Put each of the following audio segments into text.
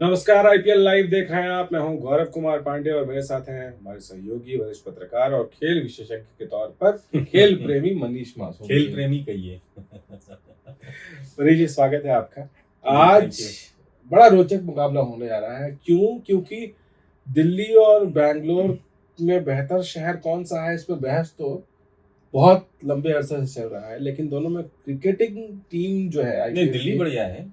नमस्कार, IPL live देख रहे हैं आप। मैं हूं गौरव कुमार पांडे और मेरे साथ हैं हमारे सहयोगी वरिष्ठ पत्रकार और खेल विशेषज्ञ के तौर पर खेल प्रेमी मनीष मासूम। खेल प्रेमी कहिए। मनीष जी, स्वागत है आपका। आज बड़ा रोचक मुकाबला होने जा रहा है। क्योंकि दिल्ली और बैंगलोर में बेहतर शहर कौन सा है, इस पर बहस तो बहुत लंबे अरसे से चल रहा है, लेकिन दोनों में क्रिकेटिंग टीम जो है नहीं, दिल्ली बढ़िया है।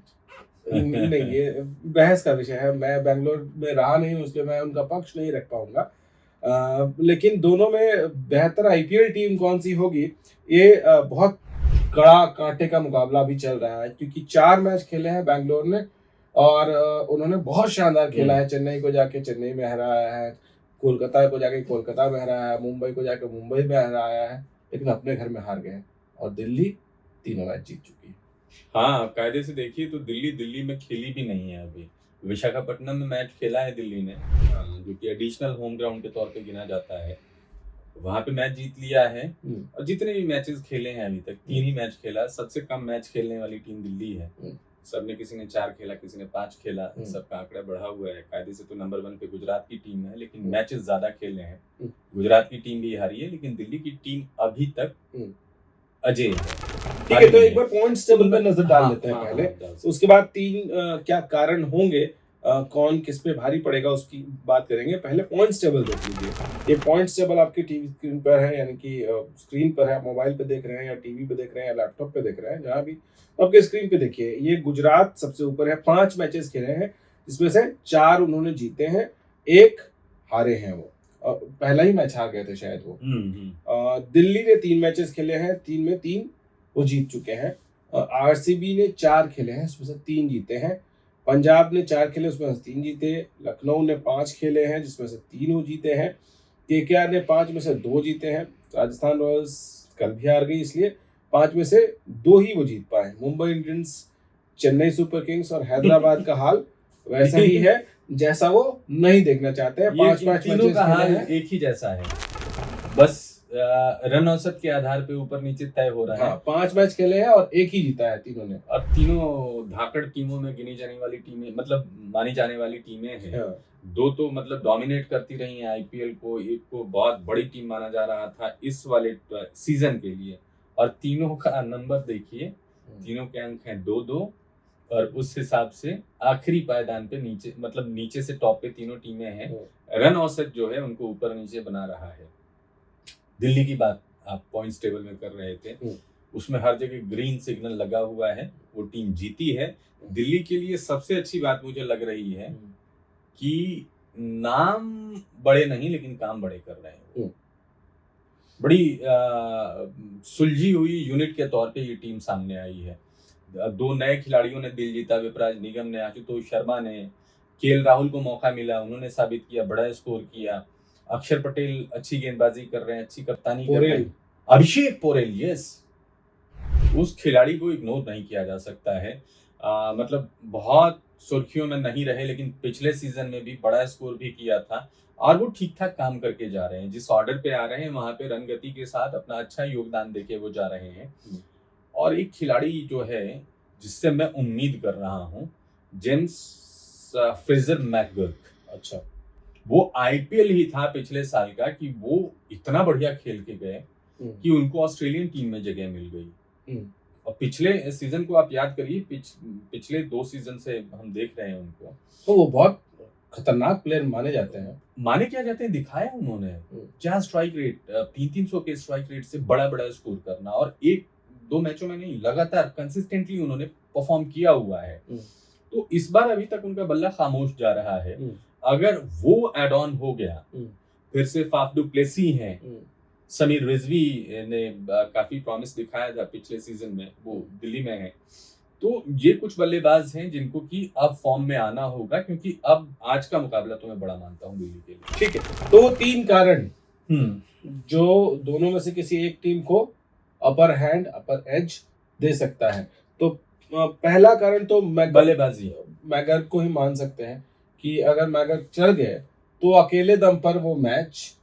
नहीं, ये बहस का विषय है। मैं बैंगलोर में रहा नहीं हूँ, इसलिए मैं उनका पक्ष नहीं रख पाऊंगा। लेकिन दोनों में बेहतर आईपीएल टीम कौन सी होगी, ये बहुत कड़ा कांटे का मुकाबला भी चल रहा है। क्योंकि 4 मैच खेले हैं बैंगलोर ने और उन्होंने बहुत शानदार खेला है। चेन्नई को जाके चेन्नई में हराया है, कोलकाता को जाके कोलकाता में हराया है, मुंबई को जाके मुंबई में हराया है, लेकिन अपने घर में हार गए। और दिल्ली तीनों मैच जीत चुकी है। हाँ, कायदे से देखिए तो दिल्ली में खेली भी नहीं है अभी। विशाखापट्टनम में मैच खेला है दिल्ली ने, जो कि एडिशनल होम ग्राउंड के तौर पे गिना जाता है। वहां पे मैच जीत लिया है और जितने भी मैचेस खेले हैं अभी तक 3 ही मैच खेला। सबसे कम मैच खेलने वाली टीम दिल्ली है। सबने किसी ने 4 खेला, किसी ने 5 खेला। सबका आंकड़ा बढ़ा हुआ है। कायदे से तो नंबर 1 पे गुजरात की टीम है, लेकिन मैचेस ज्यादा खेले हैं। गुजरात की टीम भी हारी है, लेकिन दिल्ली की टीम अभी तक अजय है। ठीक है, तो एक बार पॉइंट्स टेबल पे नजर डाल लेते हैं पहले। उसके बाद 3 क्या कारण होंगे, कौन किस पे भारी पड़ेगा उसकी बात करेंगे। पहले पॉइंट्स टेबल देख लीजिए। ये पॉइंट्स टेबल आपकी टीवी स्क्रीन पर है, यानी कि स्क्रीन पर है। मोबाइल पे देख रहे हैं या टीवी पे देख रहे हैं या लैपटॉप पे देख रहे हैं, जहां भी आपके स्क्रीन पे देखिए। ये गुजरात सबसे ऊपर है। 5 मैचेस खेले हैं, जिसमें से 4 उन्होंने जीते हैं, 1 हारे हैं। वो पहला ही मैच हार गए थे शायद वो। दिल्ली ने 3 मैचेस खेले हैं, 3 में 3 वो जीत चुके हैं। आरसीबी ने 4 खेले हैं, उसमें से 3 जीते हैं। पंजाब ने 4 खेले, उसमें से 3 जीते। लखनऊ ने 5 खेले हैं, जिसमें से 3 वो जीते हैं। केकेआर ने 5 में से 2 जीते हैं। राजस्थान रॉयल्स कल भी हार गई, इसलिए 5 में से 2 ही वो जीत पाए। Mumbai Indians, Chennai super Kings और हैदराबाद का हाल वैसा ही है जैसा वो नहीं देखना चाहते हैं। 5 मैचों का हाल एक ही जैसा है, बस रन औसत के आधार पे ऊपर नीचे तय हो रहा है। 5 मैच खेले हैं और 1 ही जीता है तीनों ने। और तीनों धाकड़ टीमों में गिनी जाने वाली टीमें, मतलब मानी जाने वाली टीमें हैं। 2 तो मतलब डोमिनेट करती रही हैं आईपीएल को। एक को बहुत बड़ी टीम माना जा रहा था इस वाले सीजन के लिए, और तीनों का नंबर देखिए। तीनों के अंक हैं 2-2, और उस हिसाब से आखिरी पायदान पे नीचे, मतलब नीचे से टॉप पे तीनों टीमें हैं। रन औसत जो है उनको ऊपर नीचे बना रहा है। दिल्ली की बात आप पॉइंट्स टेबल में कर रहे थे, उसमें हर जगह ग्रीन सिग्नल लगा हुआ है, वो टीम जीती है। दिल्ली के लिए सबसे अच्छी बात मुझे लग रही है कि नाम बड़े नहीं, लेकिन काम बड़े कर रहे हैं। बड़ी सुलझी हुई यूनिट के तौर पे ये टीम सामने आई है। 2 नए खिलाड़ियों ने दिल जीता। विपराज निगम ने, आशुतोष शर्मा ने, केएल राहुल को मौका मिला, उन्होंने साबित किया, बड़ा स्कोर किया। अक्षर पटेल अच्छी गेंदबाजी कर रहे हैं, अच्छी कप्तानी कर रहे हैं। अभिषेक पोरेल, यस, उस खिलाड़ी को इग्नोर नहीं किया जा सकता है। मतलब बहुत सुर्खियों में नहीं रहे, लेकिन पिछले सीजन में भी बड़ा स्कोर भी किया था, और वो ठीक ठाक काम करके जा रहे हैं। जिस ऑर्डर पे आ रहे हैं वहां पे रन गति के साथ अपना अच्छा योगदान देके वो जा रहे हैं। और एक खिलाड़ी जो है जिससे मैं उम्मीद कर रहा हूँ, जेम्स फ्रेजर मैकगर्क। अच्छा, वो आईपीएल ही था पिछले साल का कि वो इतना बढ़िया खेल के गए कि उनको ऑस्ट्रेलियन टीम में जगह मिल गई। और पिछले सीजन को आप याद करिए, पिछले 2 सीजन से हम देख रहे हैं उनको, तो वो बहुत खतरनाक प्लेयर माने जाते हैं। दिखाया उन्होंने क्या स्ट्राइक रेट, 300 के स्ट्राइक रेट से बड़ा स्कोर करना, और 1-2 मैचों में नहीं, लगातार कंसिस्टेंटली उन्होंने परफॉर्म किया हुआ है। तो इस बार अभी तक उनका बल्ला खामोश जा रहा है। अगर वो एड ऑन हो गया, फिर से फाफ डू प्लेसी हैं, समीर रिजवी ने काफी प्रॉमिस दिखाया था पिछले सीजन में, वो दिल्ली में है। तो ये कुछ बल्लेबाज हैं जिनको कि अब फॉर्म में आना होगा, क्योंकि अब आज का मुकाबला तो मैं बड़ा मानता हूँ दिल्ली के लिए। ठीक है, तो 3 कारण जो दोनों में से किसी एक टीम को upper hand, upper as they सकता है। तो पहला कारण तो बल्लेबाजी, मैकगर्क को ही मान सकते हैं कि अगर मैकगर्क चढ़ गए तो अकेले दम पर वो मैच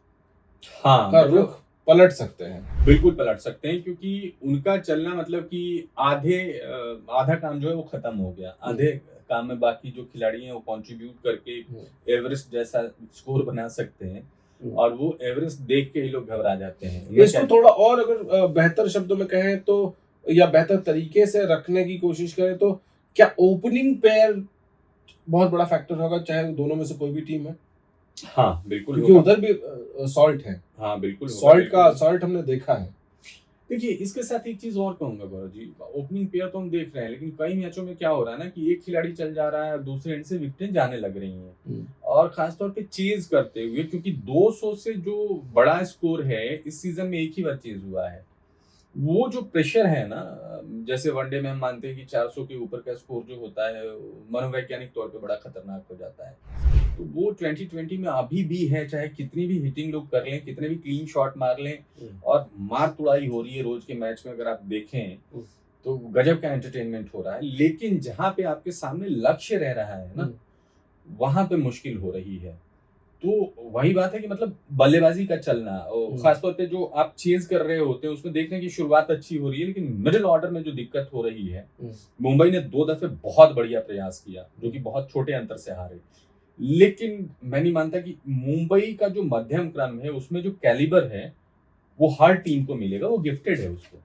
का रुख पलट सकते हैं। बिल्कुल पलट सकते हैं, क्योंकि उनका चलना मतलब कि आधा काम जो है वो खत्म हो गया। आधे काम में बाकी जो खिलाड़ी हैं वो कंट्रीब्यूट करके एवरेस्ट जैसा स्कोर बना सकते हैं, और वो एवरेस्ट देख के ही लोग घबरा जाते हैं। इसको थोड़ा और अगर बेहतर शब्दों में कहें तो, या बेहतर तरीके से रखने की कोशिश करें तो, क्या ओपनिंग पेयर बहुत बड़ा फैक्टर होगा, चाहे दोनों में से कोई भी टीम है? हाँ बिल्कुल, क्योंकि उधर भी सॉल्ट है। हाँ बिल्कुल, सॉल्ट हमने देखा है। देखिए, इसके साथ एक चीज और कहूंगा गौरव जी, ओपनिंग पेयर तो हम देख रहे हैं, लेकिन कई मैचों में क्या हो रहा है ना कि एक खिलाड़ी चल जा रहा है और दूसरे एंड से विकेटें जाने लग रही हैं, और खासतौर पे चेज करते हुए, क्योंकि 200 से जो बड़ा स्कोर है इस सीजन में एक ही बार चेज हुआ है। वो जो प्रेशर है ना, जैसे वनडे में हम मानते हैं कि 400 के ऊपर का स्कोर जो होता है मनोवैज्ञानिक तौर पे बड़ा खतरनाक हो जाता है, तो वो 2020 में अभी भी है। चाहे कितनी भी हिटिंग लोग कर लें, कितने भी क्लीन शॉट मार लें, और मार तुड़ाई हो रही है रोज के मैच में, अगर आप देखें तो गजब का एंटरटेनमेंट हो रहा है, लेकिन जहां पे आपके सामने लक्ष्य रह रहा है ना, वहां पे मुश्किल हो रही है। तो वही बात है कि मतलब बल्लेबाजी का चलना, खासतौर पे जो आप चेज कर रहे होते हैं उसमें देखने की शुरुआत अच्छी हो रही है, लेकिन मिडिल ऑर्डर में जो दिक्कत हो रही है, मुंबई ने 2 दफे बहुत बढ़िया प्रयास किया, जो कि बहुत छोटे अंतर से हारे, लेकिन मैं नहीं मानता कि मुंबई का जो मध्यम क्रम है उसमें जो कैलिबर है वो हर टीम को मिलेगा, वो गिफ्टेड है उसको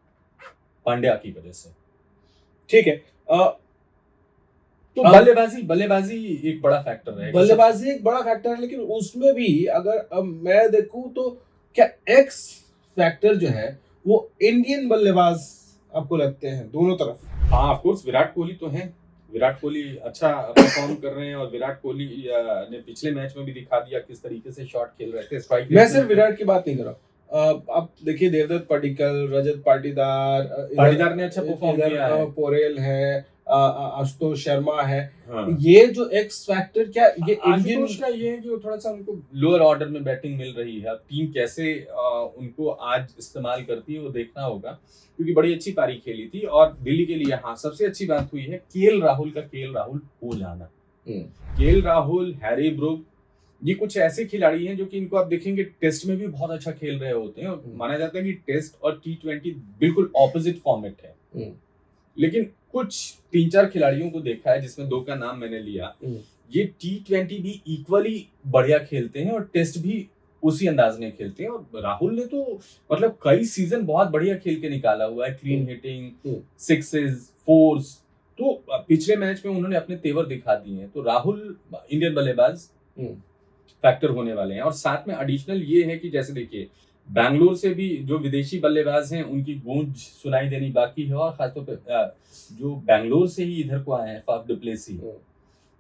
पांड्या की वजह से। ठीक है, तो बल्लेबाजी एक बड़ा फैक्टर है। बल्लेबाजी एक बड़ा फैक्टर है, लेकिन उसमें भी अगर मैं देखूं तो क्या एक्स फैक्टर जो है वो इंडियन बल्लेबाज आपको लगते हैं दोनों तरफ? हाँ ऑफ कोर्स, विराट कोहली तो हैं। विराट कोहली अच्छा परफॉर्म कर रहे हैं, और विराट कोहली ने पिछले मैच में भी दिखा दिया किस तरीके से शॉट खेल रहे थे। स्ट्राइक मैं सिर्फ विराट की बात नहीं कर रहा, आप देखिए देवदत्त पडिक्कल, रजत पाटीदार ने अच्छा परफॉर्म किया है, पोरेल है, आशुतोष शर्मा है। हाँ। ये जो एक्स फैक्टर, क्या ये इंडियन का ये है कि वो थोड़ा सा उनको लोअर ऑर्डर में बैटिंग मिल रही है। अब टीम कैसे उनको आज इस्तेमाल करती है वो देखना होगा, क्योंकि बड़ी अच्छी पारी खेली थी। और दिल्ली के लिए हाँ सबसे अच्छी बात हुई है केएल राहुल हो जाना। केएल राहुल, हैरी ब्रूक, ये कुछ ऐसे खिलाड़ी हैं जो कि इनको आप देखेंगे टेस्ट में भी बहुत अच्छा खेल रहे होते हैं, और माना जाता है कि टेस्ट और T20 बिल्कुल ऑपोजिट फॉर्मेट है। लेकिन कुछ 3-4 खिलाड़ियों को देखा है, जिसमें 2 का नाम मैंने लिया, ये T20 भी इक्वली बढ़िया खेलते हैं और टेस्ट भी उसी अंदाज में खेलते हैं। और राहुल ने तो मतलब कई सीजन बहुत बढ़िया खेल के निकाला हुआ है, क्लीन हिटिंग, सिक्सेस, फोर्स, तो पिछले मैच में उन्होंने अपने तेवर दिखा दिए हैं। तो राहुल इंडियन बल्लेबाज फैक्टर होने वाले हैं। और साथ में एडिशनल ये है कि जैसे देखिए बैंगलोर से भी जो विदेशी बल्लेबाज हैं उनकी गूंज सुनाई देनी बाकी है, और खासतौर पे जो बैंगलोर से ही इधर को आए हैं, फाफ डुप्लेसी,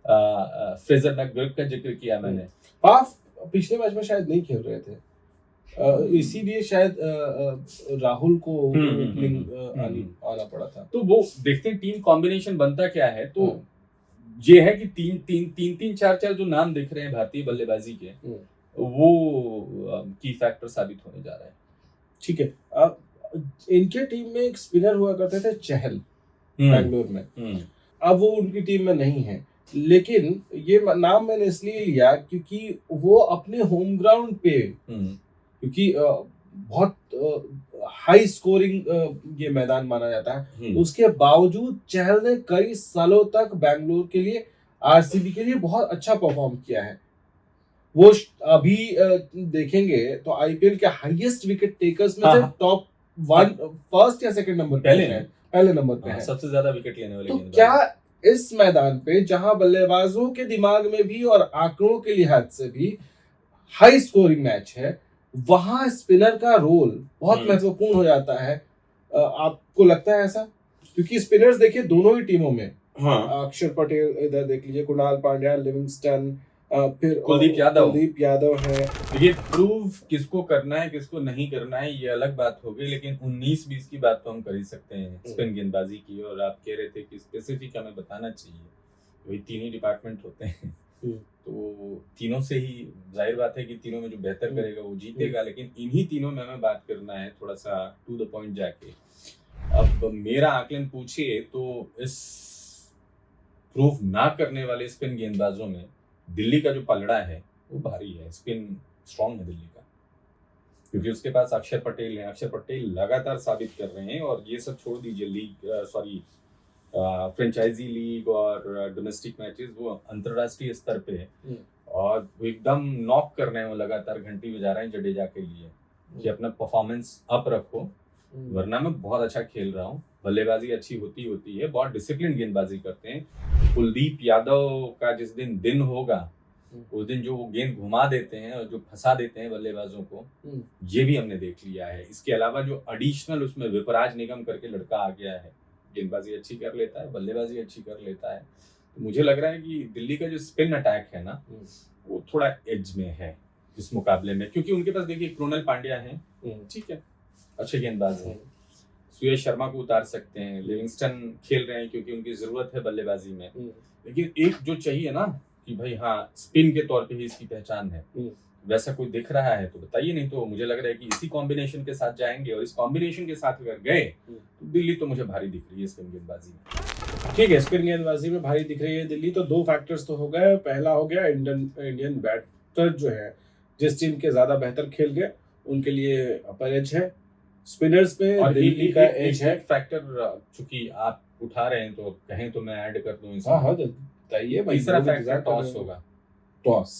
फ्रेजर मैकग्रेग का जिक्र किया मैंने। फाफ पिछले मैच में शायद नहीं खेल रहे थे, इसीलिए शायद राहुल को आना पड़ा था। तो वो देखते हैं टीम कॉम्बिनेशन बनता क्या है। तो ये है कि 3-4 जो नाम दिख रहे हैं भारतीय बल्लेबाजी के, वो की फैक्टर साबित होने जा रहा है। ठीक है, अब इनके टीम में एक स्पिनर हुआ करते थे चहल बैंगलोर में, अब वो उनकी टीम में नहीं है, लेकिन ये नाम मैंने इसलिए लिया क्योंकि वो अपने होम ग्राउंड पे, क्योंकि बहुत हाई स्कोरिंग ये मैदान माना जाता है, उसके बावजूद चहल ने कई सालों तक बैंगलोर के लिए, आरसीबी के लिए बहुत अच्छा परफॉर्म किया है। वो अभी देखेंगे तो आईपीएल के हाईएस्ट विकेट टेकर्स में से टॉप 1 फर्स्ट या सेकंड नंबर पे है, पहले नंबर पे है, सबसे ज्यादा विकेट लेने वाले। तो क्या इस मैदान पे जहां बल्लेबाजों के दिमाग में भी और आंकड़ों के लिहाज से भी हाई स्कोरिंग मैच है, वहां स्पिनर का रोल बहुत महत्वपूर्ण हो जाता है? आपको लगता है ऐसा? क्योंकि स्पिनर्स देखिए दोनों ही टीमों में, अक्षर पटेल इधर देख लीजिए, कुणाल पांड्या, लिविंगस्टन, फिर कुलदीप यादव है। ये प्रूव किसको करना है किसको नहीं करना है ये अलग बात हो गई, लेकिन 19-20 की बात तो हम कर ही सकते हैं स्पिन गेंदबाजी की। और आप कह रहे थे कि स्पेसिफिक हमें बताना चाहिए, वही 3 ही डिपार्टमेंट होते हैं, तो तीनों से ही जाहिर बात है कि तीनों में जो बेहतर करेगा वो जीतेगा। लेकिन इन्हीं तीनों में हमें बात करना है थोड़ा सा टू द पॉइंट जाके। अब मेरा आकलन पूछिए तो इस प्रूव ना करने वाले स्पिन गेंदबाजों में दिल्ली का जो पलड़ा है वो भारी है, स्पिन स्ट्रॉन्ग है दिल्ली का। क्योंकि उसके पास अक्षर पटेल है। अक्षर पटेल लगातार साबित कर रहे हैं, और ये सब छोड़ दीजिए, लीग फ्रेंचाइजी लीग और डोमेस्टिक मैचेस, वो अंतरराष्ट्रीय स्तर पे है और वो एकदम नॉक कर रहे हैं, वो लगातार घंटी बजा रहे हैं जडेजा के लिए कि अपना परफॉर्मेंस अप रखो, वरना मैं बहुत अच्छा खेल रहा हूँ। बल्लेबाजी अच्छी होती है, बहुत डिसिप्लिन गेंदबाजी करते हैं। कुलदीप यादव का जिस दिन होगा, उस दिन जो वो गेंद घुमा देते हैं और जो फंसा देते हैं बल्लेबाजों को, ये भी हमने देख लिया है। इसके अलावा जो एडिशनल उसमें विपराज निगम करके लड़का आ गया है, गेंदबाजी अच्छी कर लेता है, बल्लेबाजी अच्छी कर लेता है। तो मुझे लग रहा है कि दिल्ली का जो स्पिन अटैक है ना, वो थोड़ा एज में है इस मुकाबले में, क्योंकि उनके पास देखिए कृणाल पांड्या है, ठीक है, अच्छे गेंदबाज हैं, सुयश शर्मा को उतार सकते हैं, लिविंगस्टन खेल रहे हैं क्योंकि उनकी जरूरत है बल्लेबाजी में, लेकिन एक जो चाहिए ना कि भाई हाँ स्पिन के तौर पे ही इसकी पहचान है, वैसा कोई दिख रहा है तो बताइए, नहीं तो मुझे लग रहा है कि इसी कॉम्बिनेशन के साथ जाएंगे, और इस कॉम्बिनेशन के साथ अगर गए तो दिल्ली तो मुझे भारी दिख रही है स्पिन गेंदबाजी में। ठीक है, स्पिन गेंदबाजी में भारी दिख रही है दिल्ली। तो दो फैक्टर्स तो हो गए। पहला हो गया इंडियन बैटर जो है, जिस टीम के ज्यादा बेहतर खेल गए उनके लिए अपर एज है। स्पिनर्स में और दिल्ली का एज है। फैक्टर चूंकि आप उठा रहे हैं तो कहें तो मैं ऐड कर दूं इसमें। हाँ बताइए भाई। तीसरा फैक्टर टॉस होगा। टॉस,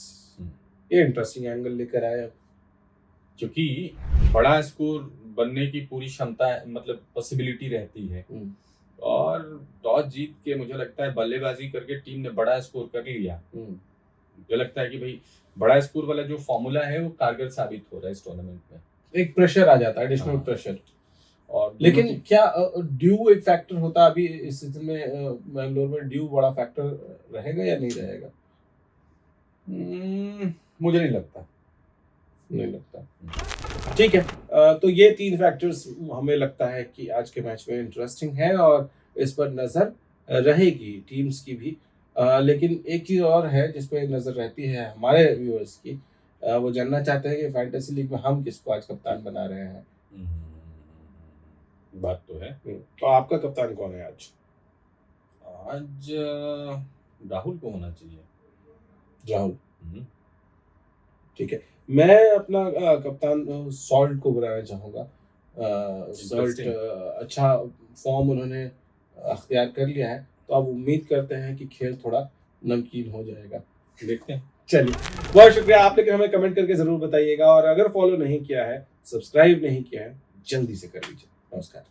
ये इंटरेस्टिंग एंगल लेकर आए आप, क्योंकि बड़ा स्कोर बनने की पूरी क्षमता मतलब पॉसिबिलिटी रहती है, और टॉस जीत के मुझे लगता है बल्लेबाजी करके टीम ने बड़ा स्कोर कर लिया। मुझे लगता है कि भाई बड़ा स्कोर वाला जो फॉर्मूला है वो कारगर साबित हो रहा है इस टूर्नामेंट में। एक प्रेशर आ जाता है, एडिशनल प्रेशर। और लेकिन क्या ड्यू एक फैक्टर होता है? अभी इस सीजन में बैंगलोर में ड्यू बड़ा फैक्टर रहेगा या नहीं रहेगा? मुझे नहीं लगता। ठीक है, तो ये तीन फैक्टर्स हमें लगता है कि आज के मैच में इंटरेस्टिंग है और इस पर नजर रहेगी टीम्स की भी। लेकिन एक चीज और है जिस पर नजर रहती है हमारे व्यूअर्स की, वो जानना चाहते हैं कि फैंटेसी लीग में हम किसको आज कप्तान बना रहे हैं। बात तो है। तो आपका कप्तान कौन है आज? आज राहुल को होना चाहिए। राहुल, ठीक है। मैं अपना कप्तान सॉल्ट को बनाना चाहूँगा। सॉल्ट अच्छा फॉर्म उन्होंने अख्तियार कर लिया है, तो अब उम्मीद करते हैं कि खेल थोड़ा नमकीन हो जाएगा। देखते हैं। चलिए, बहुत शुक्रिया आप, लेकिन हमें कमेंट करके जरूर बताइएगा, और अगर फॉलो नहीं किया है, सब्सक्राइब नहीं किया है, जल्दी से कर लीजिए। नमस्कार।